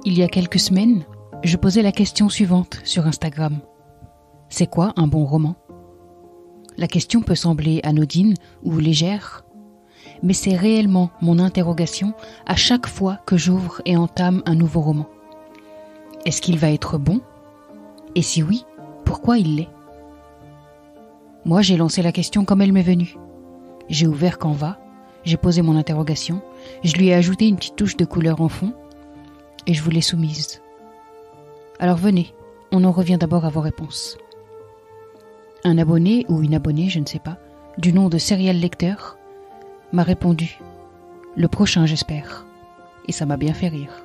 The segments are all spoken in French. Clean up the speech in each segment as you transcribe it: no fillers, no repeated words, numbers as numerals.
Il y a quelques semaines, je posais la question suivante sur Instagram. C'est quoi un bon roman ? La question peut sembler anodine ou légère, mais c'est réellement mon interrogation à chaque fois que j'ouvre et entame un nouveau roman. Est-ce qu'il va être bon ? Et si oui, pourquoi il l'est ? Moi, j'ai lancé la question comme elle m'est venue. J'ai ouvert Canva, j'ai posé mon interrogation, je lui ai ajouté une petite touche de couleur en fond, et je vous l'ai soumise. Alors venez, on en revient d'abord à vos réponses. Un abonné ou une abonnée, je ne sais pas, du nom de Serial Lecteur, m'a répondu « Le prochain, j'espère ». Et ça m'a bien fait rire.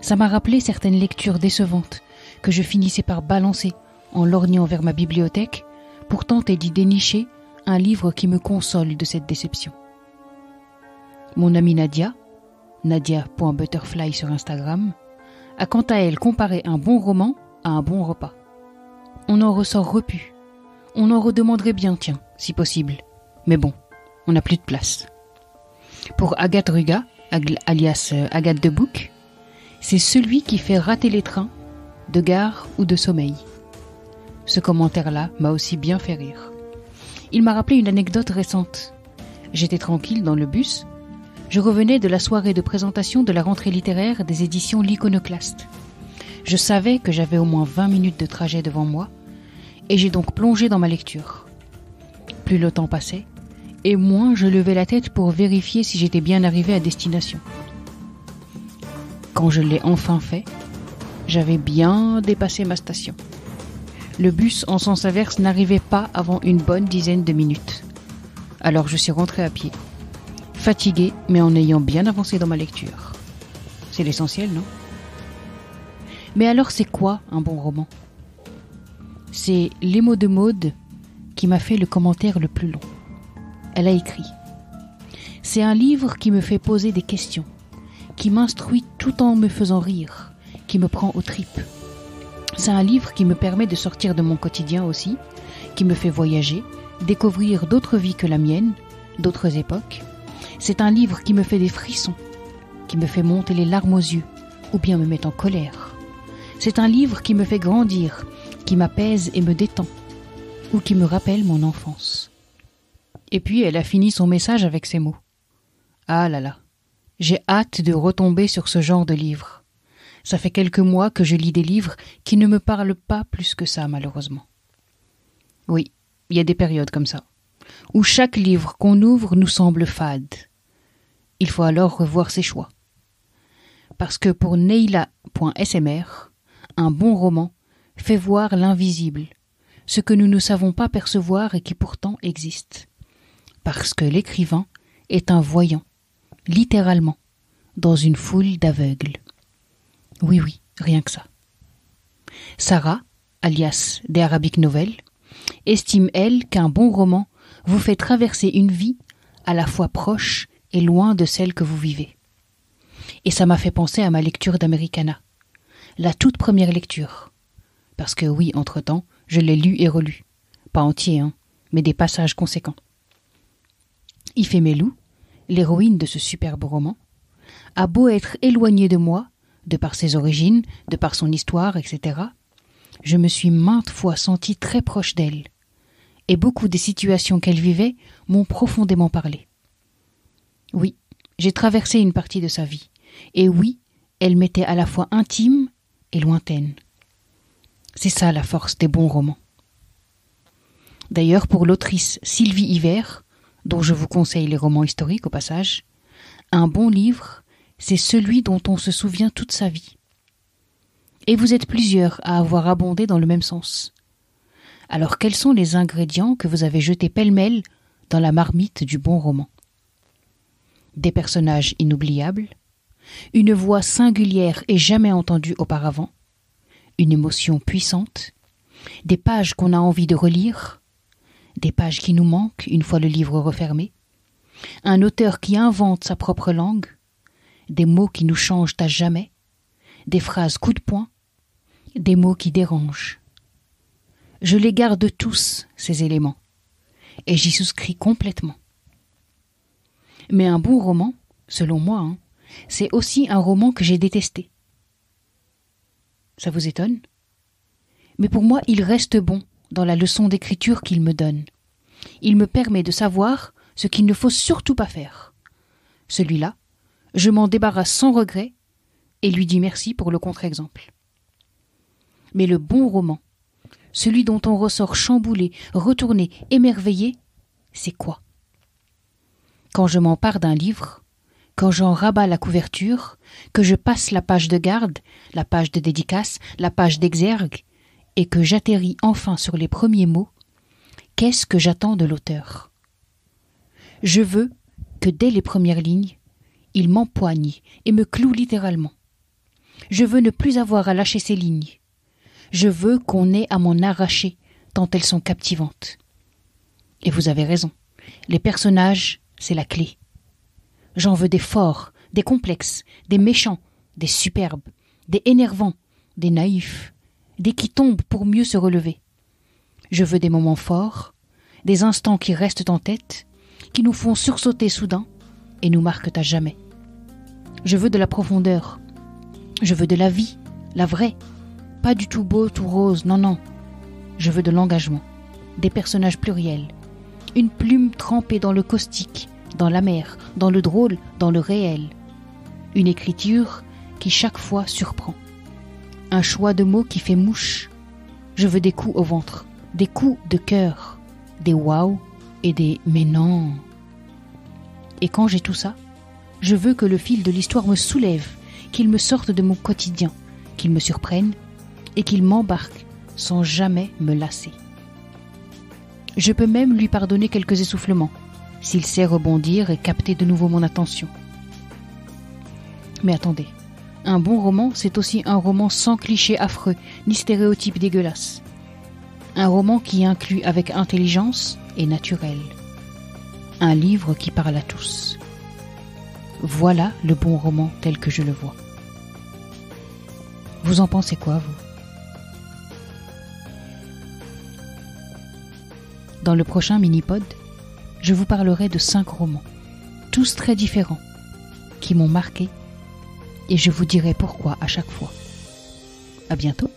Ça m'a rappelé certaines lectures décevantes que je finissais par balancer en lorgnant vers ma bibliothèque pour tenter d'y dénicher un livre qui me console de cette déception. Mon amie Nadia, nadia.butterfly sur Instagram, a quant à elle comparé un bon roman à un bon repas. On en ressort repu. On en redemanderait bien, tiens, si possible. Mais bon, on n'a plus de place. Pour Agathe Ruga, alias Agathe de Bouc, c'est celui qui fait rater les trains, de gare ou de sommeil. Ce commentaire-là m'a aussi bien fait rire. Il m'a rappelé une anecdote récente. J'étais tranquille dans le bus. Je revenais de la soirée de présentation de la rentrée littéraire des éditions L'Iconoclaste. Je savais que j'avais au moins 20 minutes de trajet devant moi, et j'ai donc plongé dans ma lecture. Plus le temps passait, et moins je levais la tête pour vérifier si j'étais bien arrivé à destination. Quand je l'ai enfin fait, j'avais bien dépassé ma station. Le bus en sens inverse n'arrivait pas avant une bonne dizaine de minutes. Alors je suis rentré à pied, fatigué mais en ayant bien avancé dans ma lecture. C'est l'essentiel, non ? Mais alors c'est quoi un bon roman ? C'est Les mots de Maude qui m'a fait le commentaire le plus long. Elle a écrit « C'est un livre qui me fait poser des questions, qui m'instruit tout en me faisant rire, qui me prend aux tripes. C'est un livre qui me permet de sortir de mon quotidien aussi, qui me fait voyager, découvrir d'autres vies que la mienne, d'autres époques. C'est un livre qui me fait des frissons, qui me fait monter les larmes aux yeux, ou bien me met en colère. C'est un livre qui me fait grandir, qui m'apaise et me détend, ou qui me rappelle mon enfance. » Et puis elle a fini son message avec ces mots. « Ah là là, j'ai hâte de retomber sur ce genre de livre. Ça fait quelques mois que je lis des livres qui ne me parlent pas plus que ça, malheureusement. » Oui, il y a des périodes comme ça, où chaque livre qu'on ouvre nous semble fade. Il faut alors revoir ses choix. Parce que pour Neila.smr, un bon roman fait voir l'invisible, ce que nous ne savons pas percevoir et qui pourtant existe. Parce que l'écrivain est un voyant, littéralement, dans une foule d'aveugles. Oui, rien que ça. Sarah, alias des Arabic Novels, estime, elle, qu'un bon roman vous fait traverser une vie à la fois proche et loin de celle que vous vivez. Et ça m'a fait penser à ma lecture d'Americana, la toute première lecture. Parce que oui, entre-temps, je l'ai lu et relu. Pas entier, mais des passages conséquents. Ifemelu, l'héroïne de ce superbe roman, a beau être éloignée de moi, de par ses origines, de par son histoire, etc., je me suis maintes fois sentie très proche d'elle, et beaucoup des situations qu'elle vivait m'ont profondément parlé. Oui, j'ai traversé une partie de sa vie, et oui, elle m'était à la fois intime et lointaine. C'est ça la force des bons romans. D'ailleurs, pour l'autrice Sylvie Hiver, dont je vous conseille les romans historiques au passage, un bon livre, c'est celui dont on se souvient toute sa vie. Et vous êtes plusieurs à avoir abondé dans le même sens. Alors quels sont les ingrédients que vous avez jetés pêle-mêle dans la marmite du bon roman ? Des personnages inoubliables, une voix singulière et jamais entendue auparavant, une émotion puissante, des pages qu'on a envie de relire, des pages qui nous manquent une fois le livre refermé, un auteur qui invente sa propre langue, des mots qui nous changent à jamais, des phrases coup de poing, des mots qui dérangent. Je les garde tous, ces éléments, et j'y souscris complètement. Mais un bon roman, selon moi, c'est aussi un roman que j'ai détesté, Ça vous étonne? Mais pour moi, il reste bon dans la leçon d'écriture qu'il me donne. Il me permet de savoir ce qu'il ne faut surtout pas faire. Celui-là, je m'en débarrasse sans regret et lui dis merci pour le contre-exemple. Mais le bon roman, celui dont on ressort chamboulé, retourné, émerveillé, c'est quoi? Quand je m'empare d'un livre, quand j'en rabats la couverture, que je passe la page de garde, la page de dédicace, la page d'exergue, et que j'atterris enfin sur les premiers mots, qu'est-ce que j'attends de l'auteur? Je veux que dès les premières lignes, il m'empoigne et me cloue littéralement. Je veux ne plus avoir à lâcher ces lignes. Je veux qu'on ait à m'en arracher, tant elles sont captivantes. Et vous avez raison, les personnages, c'est la clé. J'en veux des forts, des complexes, des méchants, des superbes, des énervants, des naïfs, des qui tombent pour mieux se relever. Je veux des moments forts, des instants qui restent en tête, qui nous font sursauter soudain et nous marquent à jamais. Je veux de la profondeur. Je veux de la vie, la vraie. Pas du tout beau, tout rose, non, non. Je veux de l'engagement, des personnages pluriels, une plume trempée dans le caustique, dans l'amer, dans le drôle, dans le réel. Une écriture qui chaque fois surprend. Un choix de mots qui fait mouche. Je veux des coups au ventre, des coups de cœur, des waouh et des mais non. Et quand j'ai tout ça, je veux que le fil de l'histoire me soulève, qu'il me sorte de mon quotidien, qu'il me surprenne et qu'il m'embarque sans jamais me lasser. Je peux même lui pardonner quelques essoufflements, s'il sait rebondir et capter de nouveau mon attention. Mais attendez, un bon roman, c'est aussi un roman sans clichés affreux, ni stéréotypes dégueulasses. Un roman qui inclut avec intelligence et naturel. Un livre qui parle à tous. Voilà le bon roman tel que je le vois. Vous en pensez quoi, vous? Dans le prochain mini-pod, je vous parlerai de 5 romans, tous très différents, qui m'ont marqué, et je vous dirai pourquoi à chaque fois. À bientôt.